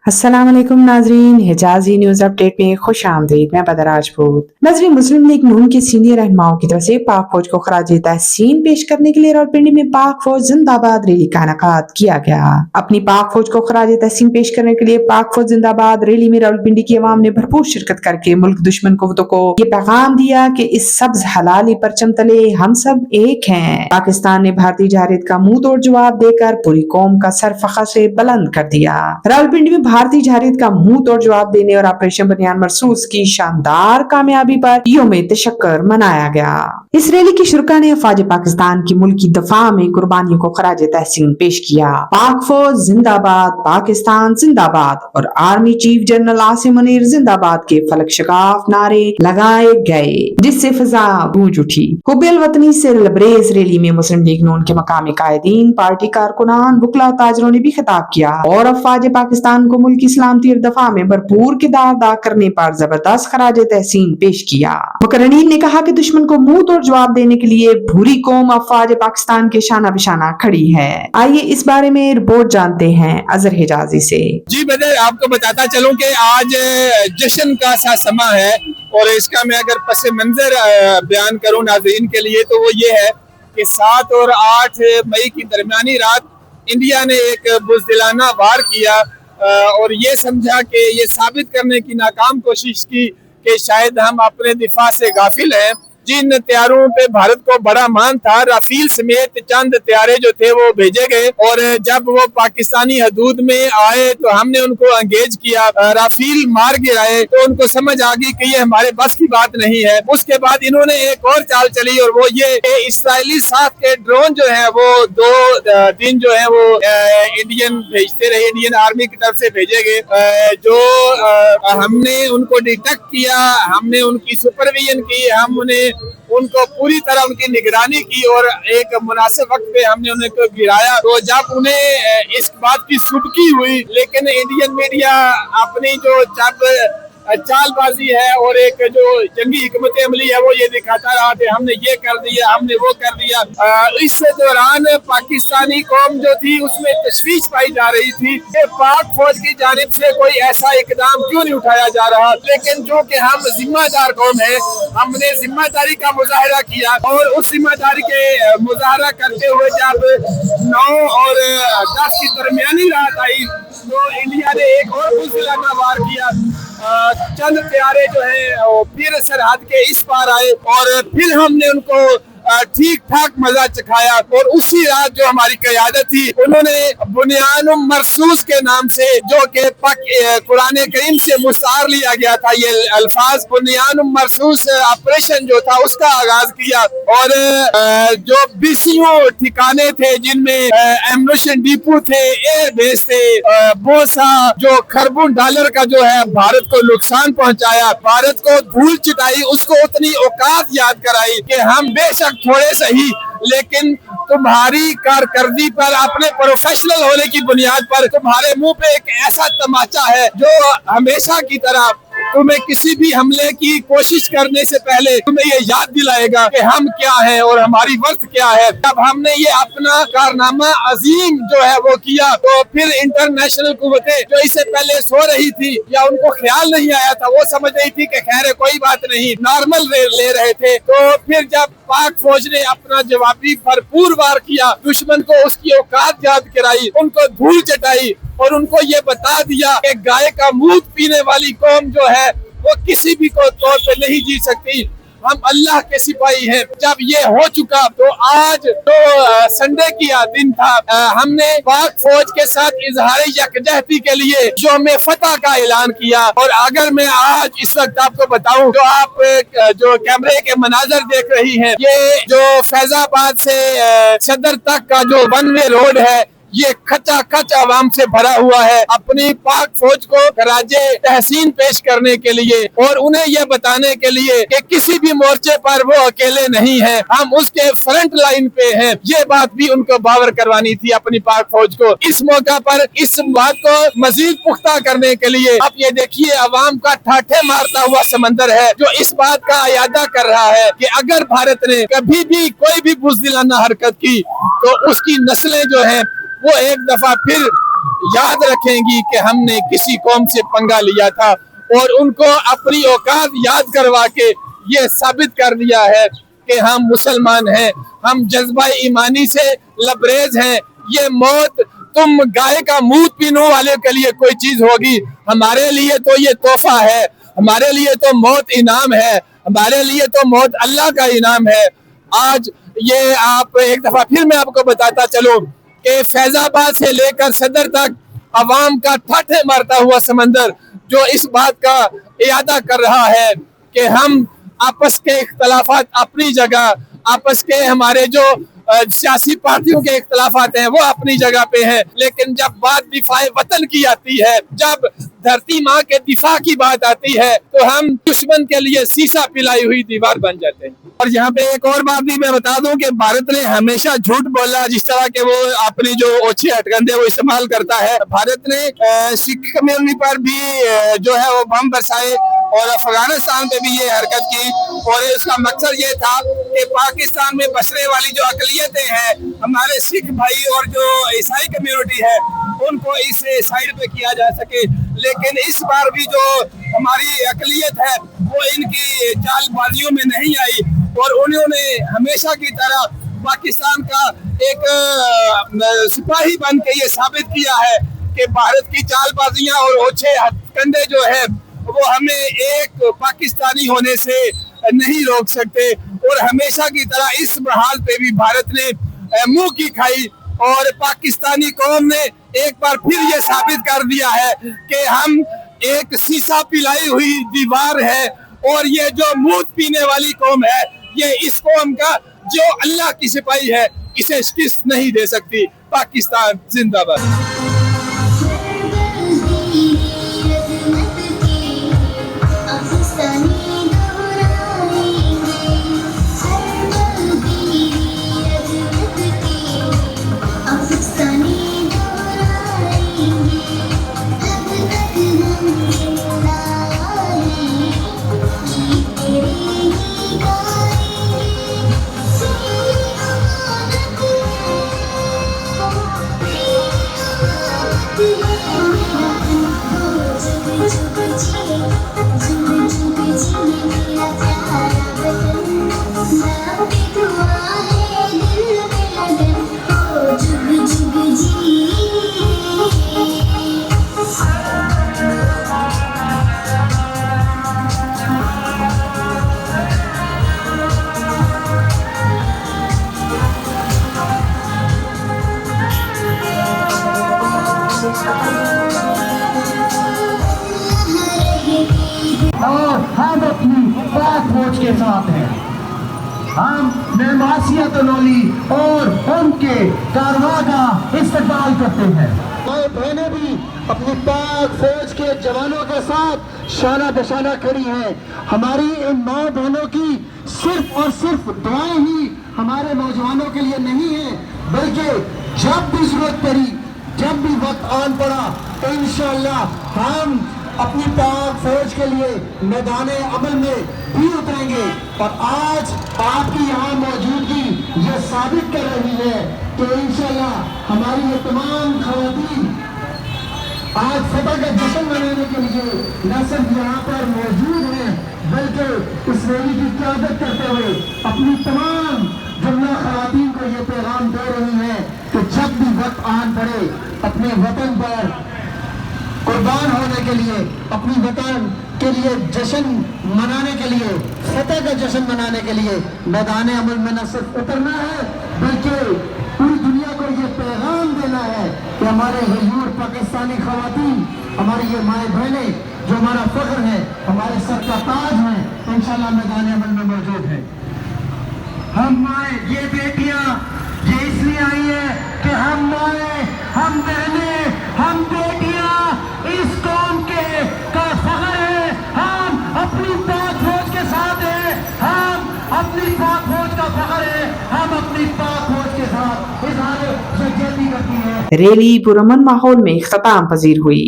अस्सलाम वालेकुम नाजरीन, हिजाजी न्यूज अपडेट में खुश आमदीद। मैं बदर राजपूत। नाजरीन, मुस्लिम लीग नून के सीनियर रहनुमाओं की तरफ से पाक फौज को खराज तहसीन पेश करने के लिए रावलपिंडी में पाक फौज जिंदाबाद रैली का इनेकाद किया गया। अपनी पाक फौज को खराज तहसीन पेश करने के लिए पाक फौज जिंदाबाद रैली में रावलपिंडी की आवाम ने भरपूर शिरकत करके मुल्क दुश्मन कुव्वतों को ये पैगाम दिया कि इस सब्ज हलाली परचम तले हम सब एक हैं। पाकिस्तान ने भारतीय जारहियत का मुंह तोड़ जवाब देकर पूरी कौम का सर फखर से बुलंद कर दिया। रावलपिंडी में भारतीय जारहियत का मुंह तोड़ जवाब देने और ऑपरेशन बनियान मरसूस की शानदार कामयाबी पर यौम तशक्कुर मनाया गया। इस रैली की शुरा ने अफवाज पाकिस्तान की मुल्की दफा में कुर्बानियों को खराज तहसीन पेश किया। पाक फौज जिंदाबाद, पाकिस्तान जिंदाबाद और army chief general Asim Munir जिंदाबाद के फलक शगाफ नारे लगाए गए, जिससे फिजा गूंज उठी। हुब्बे वतनी से लबरेज रैली में मुस्लिम लीग नून के मकामी कायदीन, पार्टी कारकुनान, वकला, ताजरों ने भी खिताब किया और अफवाज पाकिस्तान को मुल्क की सलामती और दफा में भरपूर किरदार अदा करने पर जबरदस्त खराज तहसीन पेश किया। मुकर्ररीन ने कहा कि दुश्मन को मुंह तोड़ जवाब देने के लिए पूरी कौम अफवाज पाकिस्तान के शाना बिशाना खड़ी है। आइए इस बारे में रिपोर्ट जानते हैं अजहर हिजाजी से। जी बदर, आपको बताता चलूं कि आज जश्न का सा समा है और इसका मैं अगर पस मंजर बयान करूं नाज़रीन के लिए तो वो ये है कि 7 और 8 मई की दरमियानी रात इंडिया ने एक बुज़दिलाना वार किया और ये समझा कि ये साबित करने की नाकाम कोशिश की कि शायद हम अपने दिफा से गाफिल हैं। जिन तैयारों पे भारत को बड़ा मान था, राफेल समेत चंद तैयारे जो थे वो भेजे गए और जब वो पाकिस्तानी हदूद में आए तो हमने उनको एंगेज किया, राफेल मार गिराए तो उनको समझ आ गई कि ये हमारे बस की बात नहीं है। उसके बाद इन्होंने एक और चाल चली और वो ये इसराइली साथ के ड्रोन जो है वो 2 दिन जो है वो इंडियन भेजते रहे, इंडियन आर्मी की तरफ से भेजे गए, जो हमने उनको डिटेक्ट किया, हमने उनकी सुपरविजन की, हम उन्हें उनको पूरी तरह उनकी निगरानी की और एक मुनासिब वक्त पे हमने उनको गिराया। तो जब उन्हें इस बात की सुबकी हुई, लेकिन इंडियन मीडिया अपनी जो चालबाजी है और एक जो जंगी हिकमत अमली है वो ये दिखाता रहा कि हमने ये कर दिया, हमने वो कर दिया। इस दौरान पाकिस्तानी कौम जो थी उसमें तशवीश पाई जा रही थी कि पाक फौज की जानिब से कोई ऐसा इकदाम क्यों नहीं उठाया जा रहा। लेकिन जो कि हम जिम्मेदार कौम है, हमने जिम्मेदारी का मुजाहरा किया और उस जिम्मेदारी के मुजाहरा करते हुए जब 9 और 10 की दरमियानी रात आई तो इंडिया ने एक और बुज़दिलाना वार किया। चंद तैयारे जो है फिर सरहद के इस पार आए और फिर हमने उनको ठीक ठाक मजा चखाया और उसी रात जो हमारी क़यादत थी उन्होंने बुनियान मरसूस के नाम से, जो कि कुरान करीम से मुस्तार लिया गया था, ये अल्फाज बुनियान मरसूस ऑपरेशन जो था उसका आगाज किया और जो बीसियों ठिकाने थे जिनमें एम्यूनिशन डिपो थे, एयर बेस थे, बहुत सा जो खरबों डॉलर का जो है भारत को नुकसान पहुंचाया, भारत को धूल चिटाई, उसको उतनी औकात याद कराई कि हम बेशक थोड़े सही लेकिन तुम्हारी कारकर्दगी पर, अपने प्रोफेशनल होने की बुनियाद पर तुम्हारे मुंह पे एक ऐसा तमाचा है जो हमेशा की तरह तुम्हें किसी भी हमले की कोशिश करने से पहले तुम्हें ये याद दिलाएगा कि हम क्या हैं और हमारी वर्थ क्या है। जब हमने ये अपना कारनामा अजीम जो है वो किया तो फिर इंटरनेशनल कुव्वतें जो इससे पहले सो रही थी या उनको ख्याल नहीं आया था, वो समझ रही थी कि खैर कोई बात नहीं, नॉर्मल ले रहे थे। तो फिर जब पाक फौज ने अपना जवाबी भरपूर वार किया, दुश्मन को उसकी औकात याद कराई, उनको धूल चटाई और उनको ये बता दिया कि गाय का दूध पीने वाली कौम जो है वो किसी भी को तौर पे नहीं जी सकती, हम अल्लाह के सिपाही हैं। जब ये हो चुका तो आज तो संडे की दिन था, हमने पाक फौज के साथ इजहार यकजहती के लिए यौम फतह का ऐलान किया। और अगर मैं आज इस वक्त आपको बताऊं, जो आप जो कैमरे के मनाजर देख रही हैं, ये जो फैजाबाद से सदर तक का जो 1 वे रोड है ये खचा खच आवाम से भरा हुआ है अपनी पाक फौज को खराजे तहसीन पेश करने के लिए और उन्हें यह बताने के लिए कि किसी भी मोर्चे पर वो अकेले नहीं है, हम उसके फ्रंट लाइन पे हैं। ये बात भी उनको बावर करवानी थी अपनी पाक फौज को। इस मौका पर इस बात को मजीद पुख्ता करने के लिए अब ये देखिए अवाम का ठाठे मारता हुआ समंदर है जो इस बात का अयादा कर रहा है कि अगर भारत ने कभी भी कोई भी बुज़दिलाना हरकत की तो उसकी नस्लें जो है वो एक दफा फिर याद रखेंगी कि हमने किसी कौम से पंगा लिया था और उनको अपनी औकात याद करवा के ये साबित कर दिया है कि हम मुसलमान हैं, हम जज्बा ईमानी से लबरेज हैं। ये मौत तुम गाय का मूत पीने वाले के लिए कोई चीज होगी, हमारे लिए तो ये तोहफा है, हमारे लिए तो मौत इनाम है, हमारे लिए तो मौत अल्लाह का इनाम है। आज ये आप एक दफा फिर मैं आपको बताता चलूं कि फैजाबाद से लेकर सदर तक अवाम का ठाठे मारता हुआ समंदर जो इस बात का इरादा कर रहा है कि हम आपस के इख्तलाफात अपनी जगह, आपस के हमारे जो सियासी पार्टियों के इख्तलाफात हैं वो अपनी जगह पे हैं, लेकिन जब बात दिफाए वतन की आती है, जब धरती माँ के दिफा की बात आती है, तो हम दुश्मन के लिए शीशा पिलाई हुई दीवार बन जाते हैं। और यहाँ पे एक और बात भी मैं बता दूं कि भारत ने हमेशा झूठ बोला, जिस तरह के वो अपनी जो ओछे हथकंडे वो इस्तेमाल करता है। भारत ने सिख कम्युनिटी पर भी जो है वो बम बरसाए और अफगानिस्तान पे भी ये हरकत की, और इसका मकसद ये था कि पाकिस्तान में बसने वाली जो अकलियतें हैं, हमारे सिख भाई और जो ईसाई कम्युनिटी है, उनको इस साइड पे किया जा सके। लेकिन इस बार भी जो हमारी अकलियत है वो इनकी चालबाजियों में नहीं आई और उन्होंने हमेशा की तरह पाकिस्तान का एक सिपाही बन के ये साबित किया है कि भारत की चालबाजियां और ओछे हथकंडे जो है वो हमें एक पाकिस्तानी होने से नहीं रोक सकते। और हमेशा की तरह इस हाल पे भी भारत ने मुंह की खाई और पाकिस्तानी कौम ने एक बार फिर ये साबित कर दिया है कि हम एक शीशा पिलाई हुई दीवार है और ये जो मूत पीने वाली कौम है, ये इस कौम का जो अल्लाह की सिपाही है इसे शिकस्त नहीं दे सकती। पाकिस्तान जिंदाबाद। और हम अपनी पाक फौज के साथ हैं। हम मेमासियत नोली और उनके कारवां का इस्तेमाल करते हैं। माए बहनें भी अपनी पाक फौज के जवानों के साथ शाना बशाना खड़ी हैं। हमारी इन माँ बहनों की सिर्फ और सिर्फ दुआएं ही हमारे नौजवानों के लिए नहीं है, बल्कि जब भी जरूरत पड़ी, जब भी वक्त आन पड़ा, तो इंशाअल्लाह हम अपनी पाक फौज के लिए मैदान अमल में भी उतरेंगे। और आज आपकी यहाँ मौजूदगी ये साबित कर रही है कि इंशाअल्लाह हमारी ये तमाम खवातीन आज फतह का जश्न मनाने के लिए न सिर्फ यहाँ पर मौजूद हैं, बल्कि इस रैली की क़यादत करते हुए अपनी तमाम जुमला खवातीन को ये पैगाम दे रही हैं कि जब भी वक्त आन पड़े, अपने वतन पर कुर्बान होने के लिए, अपनी वतन के लिए जश्न मनाने के लिए, फतह का जश्न मनाने के लिए मैदान अमल में न सिर्फ उतरना है, बल्कि पूरी दुनिया को ये पैगाम देना है कि हमारे हुजूर पाकिस्तानी खवातीन, हमारी ये माए बहनें जो हमारा फख्र है, हमारे सर का ताज है, इंशाअल्लाह मैदान अमल में मौजूद है। हम माए, ये बेटियां ये इसलिए आई है कि हम माए, हम बहनें, हम बेटियां इस कौम के का फख्र है। हम अपनी पाक फौज के साथ हैं, हम अपनी पाक फौज का फख्र है, हम अपनी पाक फौज के साथ इजहार यकजहती करती है। रैली पुरअमन माहौल में इख्तिताम पजीर हुई।